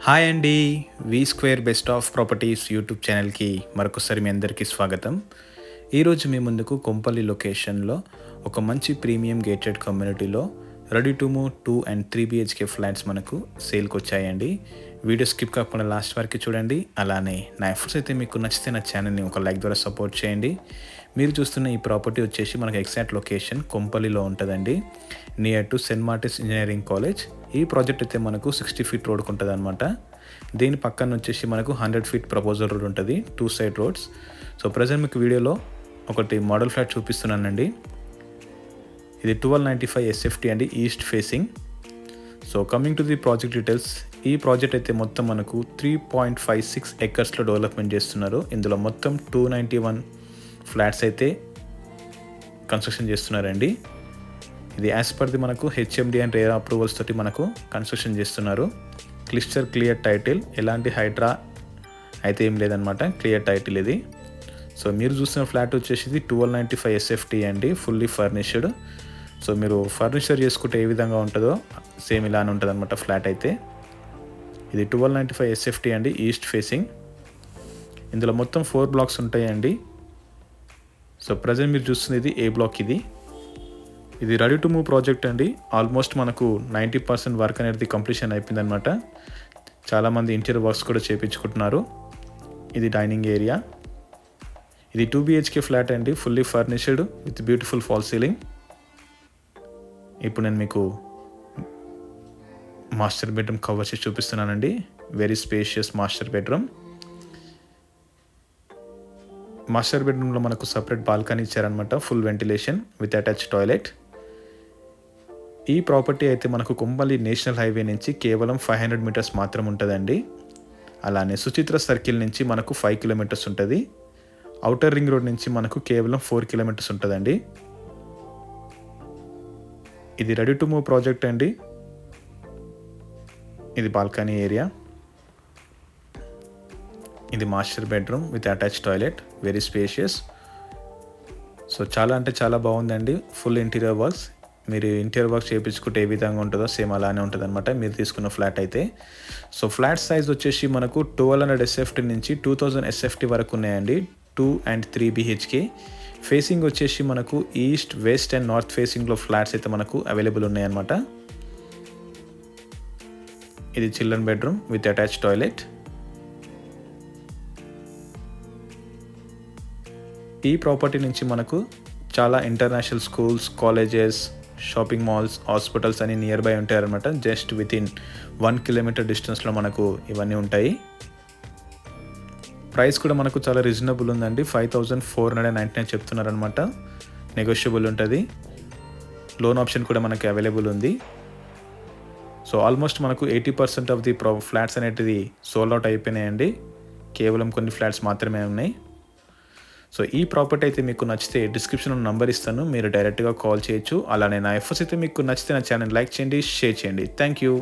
Hi అండి. V Square best of properties YouTube ఛానల్కి మరొకసారి మీ అందరికీ స్వాగతం. ఈరోజు మీ ముందుకు కొంపల్లి లొకేషన్లో ఒక మంచి ప్రీమియం గేటెడ్ కమ్యూనిటీలో ready to move 2 and 3 BHK flats మనకు సేల్కి వచ్చాయండి. వీడియో స్కిప్ కాకుండా లాస్ట్ వరకు చూడండి. అలానే నా ఎఫర్ట్స్ అయితే మీకు నచ్చితే నా ఛానల్ని ఒక లైక్ ద్వారా సపోర్ట్ చేయండి. మీరు చూస్తున్న ఈ ప్రాపర్టీ వచ్చేసి మనకు ఎగ్జాక్ట్ లొకేషన్ కొంపల్లిలో ఉంటుందండి, near to Saint Martin's engineering college. ఈ ప్రాజెక్ట్ అయితే మనకు 60 feet రోడ్కి ఉంటుంది అనమాట. దీని పక్కన వచ్చేసి మనకు 100 feet ప్రపోజల్ రోడ్ ఉంటుంది, 2 side రోడ్స్. సో ప్రజెంట్ మీకు వీడియోలో ఒకటి మోడల్ ఫ్లాట్ చూపిస్తున్నానండి. ఇది 1295 SFT అండి, east facing. So coming to the project details, ఈ ప్రాజెక్ట్ అయితే మొత్తం మనకు 3.56 acresలో డెవలప్మెంట్ చేస్తున్నారు. ఇందులో మొత్తం 291 ఫ్లాట్స్ అయితే కన్స్ట్రక్షన్ చేస్తున్నారండి. ఇది యాజ్ పర్ ది మనకు హెచ్ఎండి అండ్ రేరా అప్రూవల్స్ తోటి మనకు కన్స్ట్రక్షన్ చేస్తున్నారు. క్లియర్ టైటిల్, ఎలాంటి హైడ్రా అయితే ఏం లేదనమాట, క్లియర్ టైటిల్ ఇది. సో మీరు చూస్తున్న ఫ్లాట్ వచ్చేసి 1295 SFT అండి, ఫుల్లీ ఫర్నిష్డ్. సో మీరు ఫర్నిచర్ చేసుకుంటే ఏ విధంగా ఉంటుందో సేమ్ ఇలానే ఉంటుంది అనమాట ఫ్లాట్ అయితే. ఇది 1295 SFT అండి, ఈస్ట్ ఫేసింగ్. ఇందులో మొత్తం 4 blocks ఉంటాయండి. సో ప్రజెంట్ మీరు చూస్తుంది ఇది ఏ బ్లాక్. ఇది రెడీ టు మూవ్ ప్రాజెక్ట్ అండి. ఆల్మోస్ట్ మనకు 90% వర్క్ అనేది కంప్లీషన్ అయిపోయిందనమాట. చాలామంది ఇంటీరియర్ వర్క్స్ కూడా చేయించుకుంటున్నారు. ఇది డైనింగ్ ఏరియా. ఇది 2 BHK ఫ్లాట్ అండి, fully furnished with beautiful fall ceiling. ఇప్పుడు నేను మీకు మాస్టర్ బెడ్రూమ్ కవర్ చేసి చూపిస్తున్నానండి. Very spacious master bedroom. Master బెడ్రూమ్లో మనకు సపరేట్ బాల్కనీ ఇచ్చారనమాట, full ventilation with attach toilet. ఈ ప్రాపర్టీ అయితే మనకు కొంపల్లి నేషనల్ హైవే నుంచి కేవలం 500 meters మాత్రం ఉంటుందండి. అలానే సుచిత్ర సర్కిల్ నుంచి మనకు 5 kilometers ఉంటుంది. ఔటర్ రింగ్ రోడ్ నుంచి మనకు కేవలం 4 kilometers ఉంటుందండి. ఇది రెడీ టు మూవ్ ప్రాజెక్ట్ అండి. ఇది బాల్కనీ ఏరియా. ఇది master bedroom with attach toilet, very spacious. So చాలా అంటే చాలా బాగుందండి. Full interior works. మీరు ఇంటీరియర్ వర్క్ చేయించుకుంటే ఏ విధంగా ఉంటుందో సేమ్ అలానే ఉంటుంది అనమాట మీరు తీసుకున్న ఫ్లాట్ అయితే. సో ఫ్లాట్ సైజ్ వచ్చేసి మనకు 1200 SFT నుంచి 2000 SFT వరకు ఉన్నాయండి, 2 and 3 BHK. ఫేసింగ్ వచ్చేసి మనకు ఈస్ట్, వెస్ట్ అండ్ నార్త్ ఫేసింగ్లో ఫ్లాట్స్ అయితే మనకు అవైలబుల్ ఉన్నాయన్నమాట. ఇది children bedroom with attach toilet. ఈ ప్రాపర్టీ నుంచి మనకు చాలా international schools, colleges, shopping malls, hospitals అని నియర్ బై ఉంటాయన్నమాట. జస్ట్ విత్ ఇన్ 1 kilometer డిస్టెన్స్లో మనకు ఇవన్నీ ఉంటాయి. ప్రైస్ కూడా మనకు చాలా రీజనబుల్ ఉందండి, 5499 చెప్తున్నారనమాట. నెగోషియబుల్ ఉంటుంది. లోన్ ఆప్షన్ కూడా మనకి అవైలబుల్ ఉంది. సో ఆల్మోస్ట్ మనకు 80% ఆఫ్ ది ఫ్లాట్స్ అనేటిది సోల్డ్ అవుట్ అయిపోయినాయండి. కేవలం కొన్ని ఫ్లాట్స్ మాత్రమే ఉన్నాయి. సో ఈ ప్రాపర్టీ అయితే మీకు నచ్చితే డిస్క్రిప్షన్లో నంబర్ ఇస్తాను, మీరు డైరెక్ట్గా కాల్ చేయొచ్చు. అలానే నా ఎఫర్ట్స్ అయితే మీకు నచ్చితే నా ఛానల్ లైక్ చేయండి, షేర్ చేయండి. Thank you.